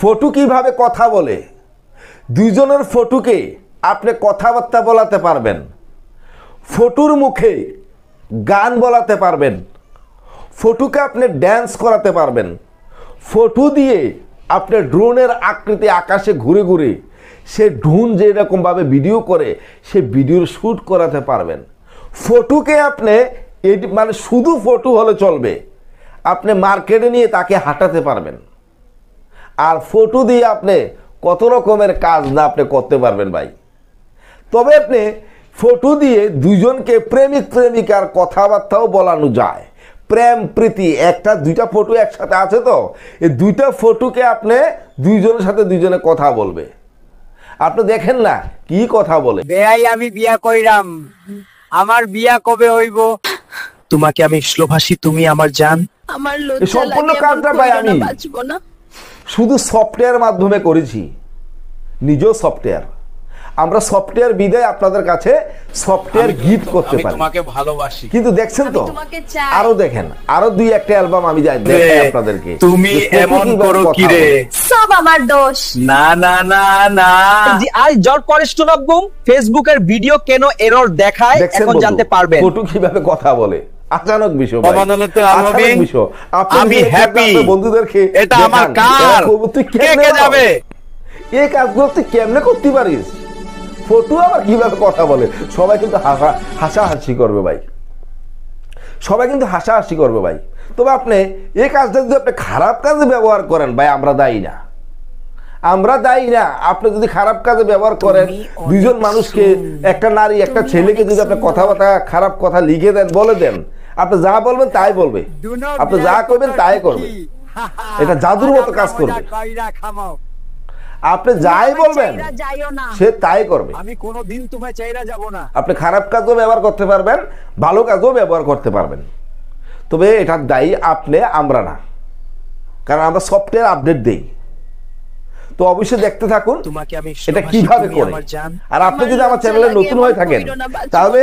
Photo কিভাবে কথা বলে, দুইজনের ফটোকে আপনি কথাবার্তা বলাতে পারবেন, ফটোর মুখে গান বলাতে পারবেন, ফটোকে আপনি ড্যান্স করাতে পারবেন, ফটো দিয়ে আপনি ড্রোনের আকৃতি আকাশে ঘুরে ঘুরে সে ড্রোন যেরকমভাবে ভিডিও করে সে ভিডিওর শ্যুট করাতে পারবেন। ফটোকে আপনি মানে শুধু ফটো হলে চলবে, আপনি মার্কেটে নিয়ে তাকে হাঁটাতে পারবেন। আর ফটো দিয়ে আপনি কত রকমের কাজ না আপনি করতে পারবেন ভাই। তবে আপনি ফটো দিয়ে দুজনকে প্রেমিক প্রেমিকার কথাবার্তাও বলানো যায়, প্রেম প্রীতি। একটা দুইটা ফটো একসাথে আছে, তো এই দুইটা ফটোকে আপনি দুইজনের সাথে দুইজনে কথা বলবে। আপনি দেখেন না কি কথা বলে, বেয়াই আমি বিয়া কইরাম, আমার বিয়া কবে হইব? তোমাকে আমি শ্লোভাসী, তুমি আমার জান। আমার লজ্জা লাগে, সম্পূর্ণ কাজটা ভাই আমি শুধু সফটওয়্যার মাধ্যমে করেছি, নিজেও সফটওয়্যার। আমরা সফটওয়্যার বিদায় আপনাদের কাছে সফটওয়্যার গিফট করতে পারি। তোমাকে ভালোবাসি, কিন্তু দেখছেন তো আরো দেখেন, আরো দুই একটা অ্যালবাম আমি দেখাই আপনাদেরকে। তুমি এমন করো কি রে, সব আমার দোষ। না না না না, আই জট পরিষ্টনবগুম ফেসবুকের ভিডিও কেন এরর দেখায় এখন জানতে পারবেন। ফটো কিভাবে কথা বলে, আচানক বিষয়, আমি হ্যাপি। বন্ধুদেরকে এটা আমার কার, কে যাবে এই কাজগুলো তুই কেমনে করতে পারিস? ফটো আবার কিভাবে কথা বলে, সবাই কিন্তু হাসাহাসি করবে ভাই, সবাই কিন্তু হাসাহাসি করবে ভাই। তবে আপনি এই কাজটা যদি আপনি খারাপ কাজে ব্যবহার করেন ভাই, আমরা দায়ী না, আমরা দায়ী না। আপনি যদি খারাপ কাজে ব্যবহার করেন, দুইজন মানুষকে, একটা নারী একটা ছেলেকে যদি আপনি কথাবার্তা খারাপ কথা লিখে দেন, বলে দেন, আপনি যা বলবেন তাই বলবে, আপনি যা করবেন তাই করবে, এটা জাদুর মতো কাজ করবে। আপনি যাই বলবেন সে তাই করবে। আমি কোনোদিন তোমায় চাইরা যাব না। আপনি খারাপ কাজও ব্যবহার করতে পারবেন, ভালো কাজও ব্যবহার করতে পারবেন। তবে এটার দায়ী আপনি, আমরা না, কারণ আমরা সফটওয়্যার আপডেট দেই। তো অবশ্যই দেখতে থাকুন এটা কিভাবে করে। আর আপনি যদি আমার চ্যানেলে নতুন হয়ে থাকেন তাহলে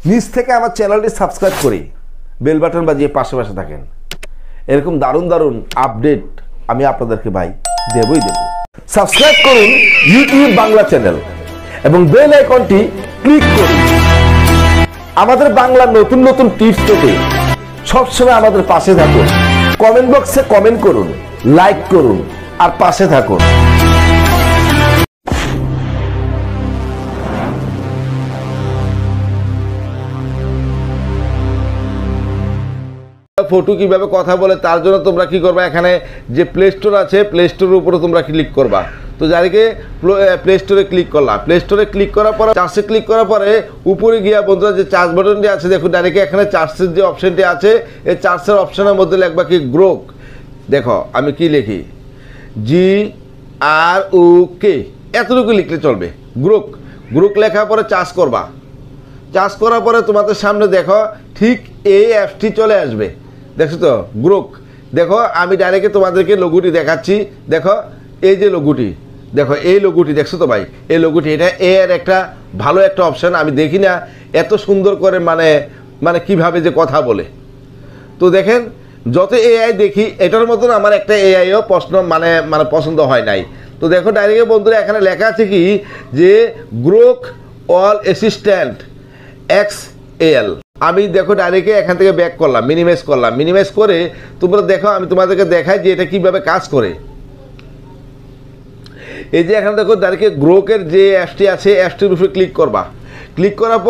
নিচ থেকে আমার চ্যানেলটি সাবস্ক্রাইব করে বেল বাটন বাজিয়ে পাশে পাশে থাকেন। এরকম দারুণ দারুণ আপডেট আমি আপনাদেরকে ভাই দেবই দেব। সাবস্ক্রাইব করুন ইউটিউব বাংলা চ্যানেল এবং বেল আইকনটি ক্লিক করুন। আমাদের বাংলা নতুন নতুন টিপস পেতে সবসময় আমাদের পাশে থাকুন। কমেন্ট বক্সে কমেন্ট করুন, লাইক করুন আর পাশে থাকুন। ফটো কিভাবে কথা বলে তার জন্য তোমরা কি করবা, এখানে যে প্লে স্টোর আছে প্লে স্টোরের উপরে তোমরা ক্লিক করবা। তো যারিকে প্লে স্টোরে ক্লিক করলা, প্লে স্টোরে ক্লিক করার পরে চার্জে ক্লিক করার পরে উপরে গিয়া বন্ধুরা যে চার্জ বাটনটি আছে দেখো, ডাইরেক্ট এখানে চার্জের যে অপশনটি আছে এই চার্জের অপশনের মধ্যে লিখবা কি গ্রোক। দেখো আমি কি লিখি, GROK, এতটুকু লিখলে চলবে। গ্রোক, গ্রোক লেখার পরে চার্জ করবা। চার্জ করার পরে তোমাদের সামনে দেখো ঠিক এই অ্যাপটি চলে আসবে, দেখছো তো গ্রোক। দেখো আমি ডাইরেক্ট তোমাদেরকে লোগোটি দেখাচ্ছি। দেখো এই যে লোগোটি, দেখো এই লোগোটি দেখছো তো ভাই, এই লোগোটি, এটা এর একটা ভালো একটা অপশান। আমি দেখি না এত সুন্দর করে মানে কিভাবে যে কথা বলে। তো দেখেন যত এআই দেখি এটার মতন আমার একটা এআইও মানে পছন্দ হয় নাই। তো দেখো ডাইরেক্ট বন্ধুরা এখানে লেখা আছে কি যে গ্রোক অল অ্যাসিস্ট্যান্ট XL। আমি দেখো ডাইরেক্ট এখান থেকে ব্যাক করলাম, মিনিমাইজ করলাম। মিনিমাইজ করে তোমরা দেখো আমি তোমাদেরকে দেখাই যে এটা কিভাবে কাজ করে। এই যে এখানে দেখো ডাইরেক্ট গ্রোকের যে অ্যাপটি আছে অ্যাপটির উপরে ক্লিক করবা। ক্লিক করার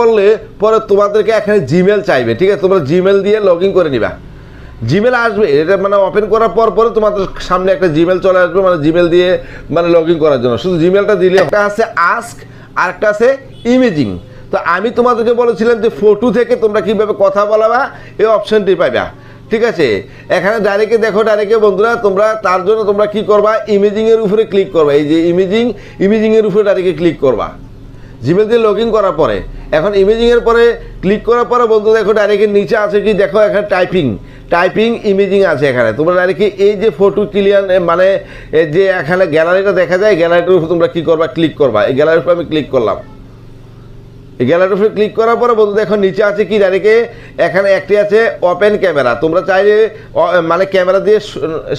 পরে তোমাদেরকে এখানে জিমেল চাইবে, ঠিক আছে? তোমরা জিমেল দিয়ে লগ ইন করে নিবা। জিমেল আসবে, এটা মানে ওপেন করার পরে তোমাদের সামনে একটা জিমেল চলে আসবে, মানে জিমেল দিয়ে মানে লগ ইন করার জন্য। শুধু জিমেলটা দিলে, একটা আছে আস্ক আর একটা আছে ইমেজিং। তো আমি তোমাদেরকে বলেছিলাম যে ফটো থেকে তোমরা কিভাবে কথা বলাবা এই অপশনটি পাইবা, ঠিক আছে? এখানে ডাইরেক্ট দেখো ডাইরেক্ট বন্ধুরা তোমরা তার জন্য তোমরা কি করবা, ইমেজিংয়ের উপরে ক্লিক করবা। এই যে ইমেজিংয়ের উপরে ডাইরেক্ট ক্লিক করবা জিমেল দিয়ে লগ ইন করার পরে। এখন ইমেজিংয়ের পরে ক্লিক করার পরে বন্ধু দেখো ডাইরেক্ট নিচে আছে কি, দেখো এখানে টাইপিং ইমেজিং আছে। এখানে তোমরা ডাইরেক্ট এই যে ফটো ক্লিয়ার মানে যে এখানে গ্যালারিটা দেখা যায়, গ্যালারিটার উপর তোমরা কি করবা, ক্লিক করবা। এই গ্যালারির উপর আমি ক্লিক করলাম। এই গ্যালারির উপরে ক্লিক করার পরে বন্ধু দেখো নিচে আছে কি ডাইরেক্ট এখানে একটি আছে ওপেন ক্যামেরা। তোমরা চাইলে মানে ক্যামেরা দিয়ে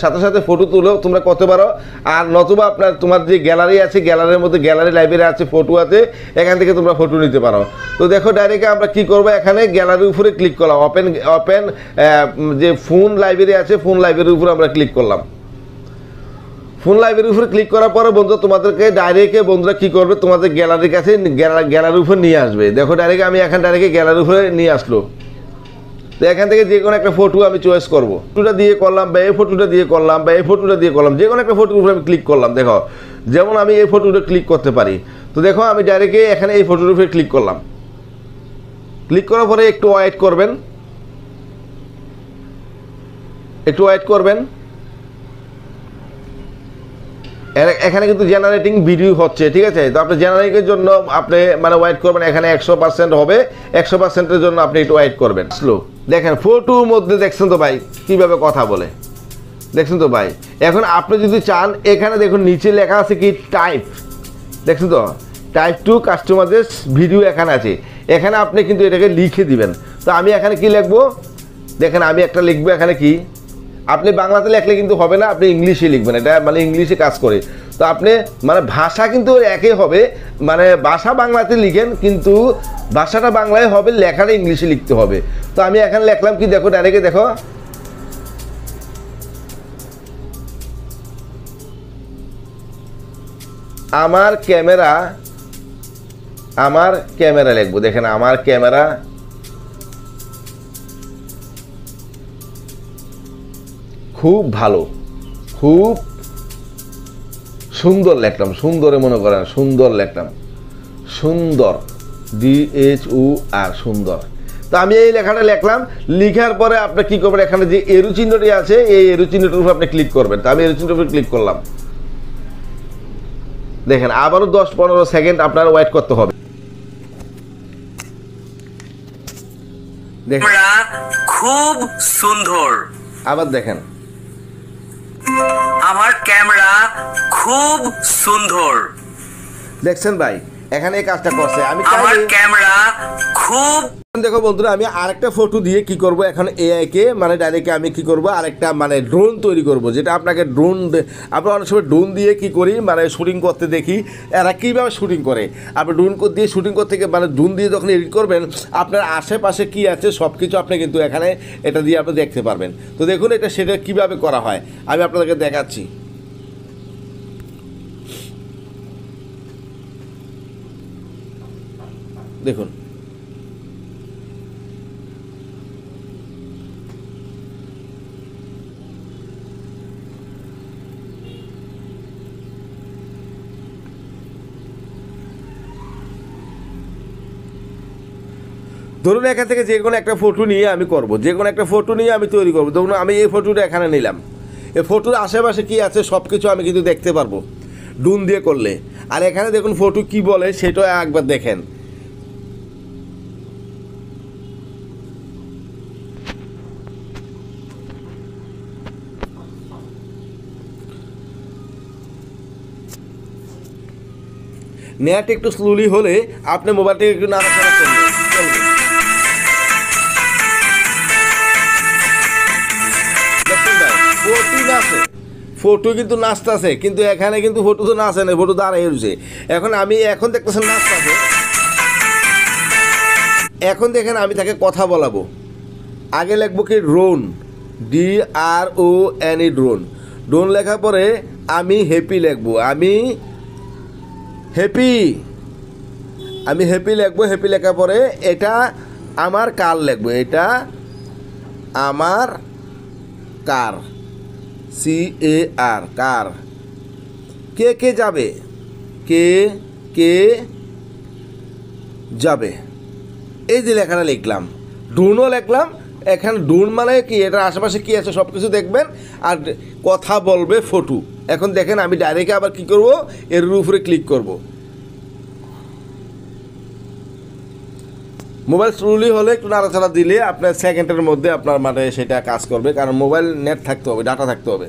সাথে সাথে ফটো তুলেও তোমরা করতে পারো, আর নতুবা আপনার তোমার যে গ্যালারি আছে গ্যালারির মধ্যে গ্যালারি লাইব্রেরি আছে, ফটো আছে, এখান থেকে তোমরা ফটো নিতে পারো। তো দেখো ডাইরেক্ট আমরা কি করব, এখানে গ্যালারির উপরে ক্লিক করলাম, ওপেন যে ফোন লাইব্রেরি আছে ফোন লাইব্রেরির উপরে আমরা ক্লিক করলাম। ফোন লাইব্রেরির উপরে ক্লিক করার পরে বন্ধু তোমাদেরকে ডাইরেক্ট বন্ধুরা কি করবে, তোমাদের গ্যালারির কাছে গ্যালারির উপর নিয়ে আসবে। দেখো ডাইরেক্ট আমি এখান ডাইরেক্ট গ্যালারির উপরে নিয়ে আসলো। তো এখান থেকে যে কোনো একটা ফটো আমি চয়েস করবো, ফটোটা দিয়ে করলাম বা এই ফটোটা দিয়ে করলাম বা এই ফটোটা দিয়ে করলাম, যে কোনো একটা ফটোর উপরে আমি ক্লিক করলাম। দেখো যেমন আমি এই ফটোটা ক্লিক করতে পারি। তো দেখো আমি ডাইরেক্ট এখানে এই ফটোর উপরে ক্লিক করলাম। ক্লিক করার পরে একটু ওয়েট করবেন, একটু ওয়েট করবেন। এখানে কিন্তু জেনারেটিং ভিডিও হচ্ছে, ঠিক আছে। তো আপনি জেনারেটিংয়ের জন্য আপনি মানে ওয়েট করবেন, এখানে 100% হবে, 100%-এর জন্য আপনি একটু ওয়েট করবেন। স্লো দেখেন ফটোর মধ্যে দেখছেন তো ভাই কিভাবে কথা বলে, দেখছেন তো ভাই। এখন আপনি যদি চান এখানে দেখুন নিচে লেখা আছে কি টাইপ, দেখছেন তো টাইপ টু কাস্টমাইজেস ভিডিও এখানে আছে, এখানে আপনি কিন্তু এটাকে লিখে দিবেন। তো আমি এখানে কি লিখবো, দেখেন আমি একটা লিখবো এখানে কি, আপনি বাংলাতে লিখলে কিন্তু হবে না, আপনি ইংলিশে লিখবেন, এটা মানে ইংলিশে কাজ করে। তো আপনি মানে ভাষা কিন্তু একই হবে, মানে ভাষা বাংলাতে লিখেন কিন্তু ভাষাটা বাংলায় হবে, লেখাটা ইংলিশে লিখতে হবে। তো আমি এখানে লিখলাম কি, দেখো ডাইরেক্ট দেখো আমার ক্যামেরা লিখবো। দেখেন আমার ক্যামেরা খুব ভালো, খুব সুন্দর লিখলাম, সুন্দরে মনে করেন সুন্দর লিখলাম, সুন্দর DHUR সুন্দর। তো আমি এই লেখাটা লিখলাম, লিখার পরে আপনি কি করবেন, এখানে যে এরো চিহ্নটি আছে এই এরো চিহ্নটির উপর আপনি ক্লিক করবেন। তো আমি এরো চিহ্নটির উপর ক্লিক করলাম। দেখেন আবারও 10-15 সেকেন্ড আপনার ওয়েট করতে হবে। দেখেন খুব সুন্দর, আবার দেখেন আমার ক্যামেরা খুব সুন্দর, দেখছেন ভাই এখানে এই কাজটা করছে। আমি আমার ক্যামেরা খুব। দেখো বন্ধুরা আমি আরেকটা ফটো দিয়ে কি করব, এখন AI কে মানে ডাইরেক্ট আমি কি করব আরেকটা মানে ড্রোন তৈরি করব, যেটা আপনাকে ড্রোন আমরা অনেক সময় ড্রোন দিয়ে কি করি মানে শুটিং করতে দেখি, এরা কীভাবে শুটিং করে। আপনি ড্রোন দিয়ে শুটিং করতে গিয়ে মানে ড্রোন দিয়ে যখন এডিট করবেন আপনার আশেপাশে কি আছে সব কিছু আপনি কিন্তু এখানে এটা দিয়ে আপনি দেখতে পারবেন। তো দেখুন এটা সেটা কীভাবে করা হয় আমি আপনাদেরকে দেখাচ্ছি। দেখুন ধরুন এখান থেকে যে কোনো একটা ফটো নিয়ে আমি করব, যে কোনো একটা ফটো নিয়ে আমি তৈরি করবো। ধরুন আমি এই ফটোটা এখানে নিলাম, এই ফটোর আশেপাশে কী আছে সব কিছু আমি কিন্তু দেখতে পারবো ড্রোন দিয়ে করলে। আর এখানে দেখুন ফটো কি বলে সেটাও একবার দেখেন। নেট একটু স্লোলি হলে আপনি মোবাইলটাকে একটু নাড়াচাড়া করবেন, চলবে। দেখছেন ভাই ফটো নাচে, ফটো কিন্তু নাচতেছে, কিন্তু এখানে কিন্তু ফটো তো নাচে না, ফটো দাঁড়ায় রয়েছে। এখন আমি এখন দেখতেছেন নাচতেছে। এখন দেখেন আমি তাকে কথা বলাবো, আগে লিখবো কি ড্রোন, DRONE ড্রোন। ড্রোন লেখার পরে আমি হ্যাপি লিখবো, আমি হ্যাপি লিখবো। হ্যাপি লেখার পরে এটা আমার কার লিখবো, এটা আমার কার, CAR কার। কে যাবে, কে যাবে, এই যে লেখাটা লিখলাম। ড্রোনও লিখলাম, এখানে ড্রোন মানে কি এটার আশেপাশে কী আছে সব কিছু দেখবেন আর কথা বলবে ফটো। এখন দেখেন আমি ডাইরেক্ট আবার কি করব, এর উপরে ক্লিক করব। মোবাইল স্লোলি হলে একটু নাড়াচাড়া দিলে আপনার সেকেন্ডের মধ্যে আপনার মানে সেটা কাজ করবে, কারণ মোবাইল নেট থাকতে হবে, ডাটা থাকতে হবে।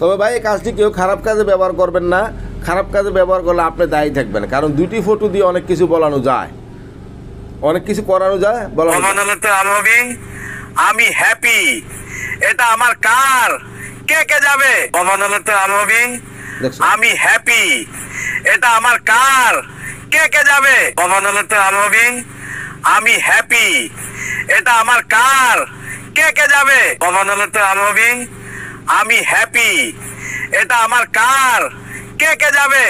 তো তবে ভাই এই কাজটি কেউ খারাপ কাজে ব্যবহার করবেন না। খারাপ কাজে ব্যবহার করলে আপনি দায়ী থাকবেন, কারণ দুটি ফটো দিয়ে অনেক কিছু বলানো যায়, অনেক কিছু করানো যায়। বলানো যায়। আমি হ্যাপি, এটা আমার কার, কে কে যাবে? দেখছেন? আমি হ্যাপি, এটা আমার কার, কে কে যাবে? আমি হ্যাপি, এটা আমার কার, কে কে যাবে? আমি হ্যাপি, এটা আমার কার, কে কে যাবে?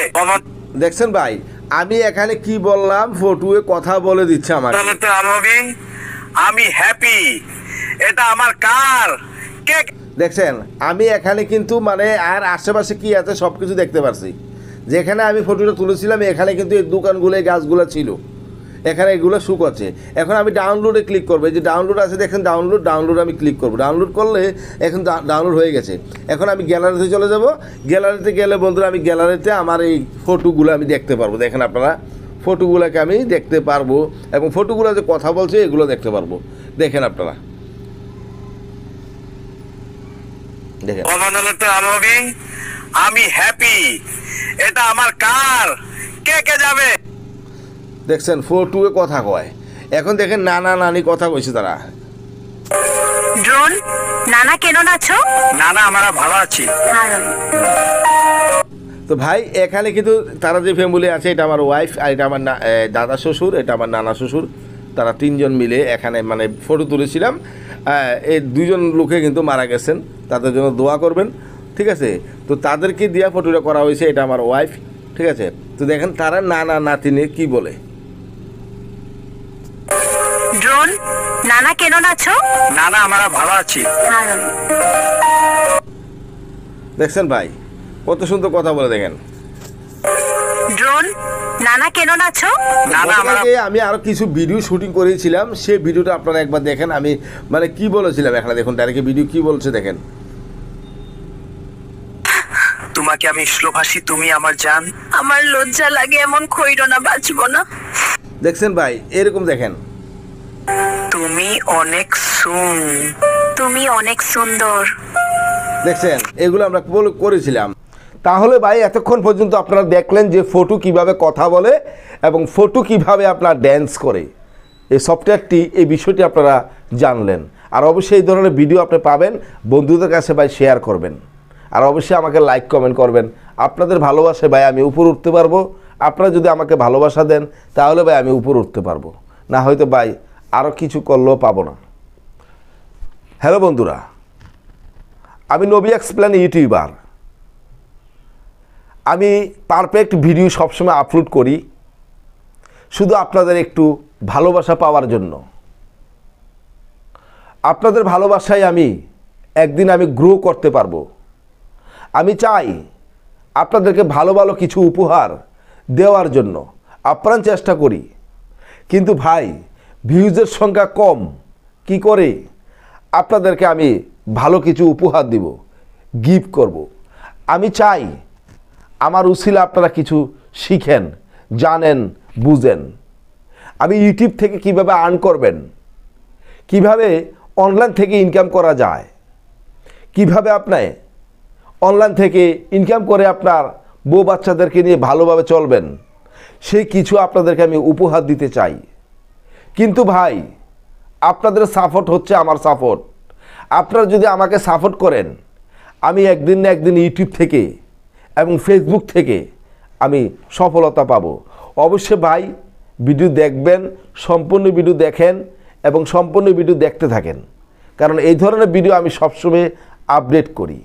দেখছেন ভাই, আমি এখানে কি বললাম, ফটোয়ে কথা বলে দিচ্ছে আমার। আমি হ্যাপি, এটা আমার কার, কে দেখছেন, আমি এখানে কিন্তু মানে আর আশেপাশে কি আছে সব কিছু দেখতে পারছি। যেখানে আমি ফটোটা তুলেছিলাম এখানে কিন্তু এই দোকানগুলো এই গাছগুলো ছিল, এখানে এগুলো শুক আছে। এখন আমি ডাউনলোডে ক্লিক করবো, এই যে ডাউনলোড আছে দেখেন, ডাউনলোড আমি ক্লিক করবো। ডাউনলোড করলে এখন ডাউনলোড হয়ে গেছে। এখন আমি গ্যালারিতে চলে যাব। গ্যালারিতে গেলে বন্ধুরা আমি গ্যালারিতে আমার এই ফটোগুলো আমি দেখতে পারবো। দেখেন আপনারা, ফটোগুলোকে আমি দেখতে পারবো এবং ফটোগুলো যে কথা বলছে এগুলো দেখতে পারবো। দেখেন আপনারা, দেখেন। আমি হ্যাপি, এটা আমার কার, কে কে যাবে? দেখছেন ফটোয়ে কথা কয়। এখন দেখেন নানা নানি কথা কইছে তারা। ড্রোন নানা কেন নাছো? নানা আমরা ভালো আছি। তো ভাই এখানে কিন্তু তারা যে ফ্যামিলি আছে, এটা আমার ওয়াইফ, আর এটা আমার দাদা শ্বশুর, এটা আমার নানা শ্বশুর, তারা তিনজন মিলে এখানে মানে ফটো তুলেছিলাম। এই দুজন লোকে কিন্তু মারা গেছেন, তাদের জন্য দোয়া করবেন, ঠিক আছে? তো তাদেরকে দিয়া ফটোটা করা হয়েছে, এটা আমার ওয়াইফ, ঠিক আছে? তো দেখেন তারা নানা নাতিনে কি বলে। ড্রোন নানা কেন নাছো? নানা আমরা ভালো আছি। দেখছেন ভাই কত সুন্দর কথা বলে। দেখেন ড্রোন নানা কেন নাছো? নানা আমরা গতকালকে আমি আরো কিছু ভিডিও শুটিং করেছিলাম, সেই ভিডিওটা আপনারা একবার দেখেন। আমি মানে কি বলেছিলাম এখানে দেখুন, ডাইরেক্ট ভিডিও কি বলছে দেখেন। তোমাকে আমি স্লোভাষী, তুমি আমার জান। আমার লজ্জা লাগে, এমন কইরো না, বাঁচবো না। দেখছেন ভাই এরকম দেখেন, তুমি অনেক তুমি অনেক সুন্দর। দেখছেন এগুলো আমরা করেছিলাম। তাহলে ভাই এতক্ষণ পর্যন্ত আপনারা দেখলেন যে ফটো কিভাবে কথা বলে এবং ফটো কিভাবে আপনার ড্যান্স করে। এই সফটওয়্যারটি, এই বিষয়টি আপনারা জানলেন। আর অবশ্যই এই ধরনের ভিডিও আপনি পাবেন, বন্ধুদের কাছে ভাই শেয়ার করবেন, আর অবশ্যই আমাকে লাইক কমেন্ট করবেন। আপনাদের ভালোবাসে ভাই আমি উপর উঠতে পারবো। আপনারা যদি আমাকে ভালোবাসা দেন তাহলে ভাই আমি উপর উঠতে পারবো, না হয়তো ভাই আরও কিছু করলেও পাবো না। হ্যালো বন্ধুরা, আমি নবী এক্সপ্লেন ইউটিউবার। আমি পারফেক্ট ভিডিও সবসময় আপলোড করি শুধু আপনাদের একটু ভালোবাসা পাওয়ার জন্য। আপনাদের ভালোবাসায় আমি একদিন আমি গ্রো করতে পারবো। আমি চাই আপনাদেরকে ভালো ভালো কিছু উপহার দেওয়ার জন্য আপ্রাণ চেষ্টা করি, কিন্তু ভাই ভিউজের সংখ্যা কম, কি করে আপনাদেরকে আমি ভালো কিছু উপহার দিব, গিফট করব। আমি চাই আমার উসিলা আপনারা কিছু শিখেন, জানেন, বুঝেন। আমি ইউটিউব থেকে কিভাবে আর্ন করবেন, কিভাবে অনলাইন থেকে ইনকাম করা যায়, কিভাবে আপনি অনলাইন থেকে ইনকাম করে আপনার বউ বাচ্চাদেরকে নিয়ে ভালোভাবে চলবেন, সেই কিছু আপনাদেরকে আমি উপহার দিতে চাই। কিন্তু ভাই আপনাদের সাপোর্ট হচ্ছে আমার সাপোর্ট। আপনারা যদি আমাকে সাপোর্ট করেন, আমি একদিন না একদিন ইউটিউব থেকে এবং ফেসবুক থেকে আমি সফলতা পাব। অবশ্যই ভাই ভিডিও দেখবেন, সম্পূর্ণ ভিডিও দেখেন এবং সম্পূর্ণ ভিডিও দেখতে থাকেন, কারণ এই ধরনের ভিডিও আমি সবসময় আপডেট করি।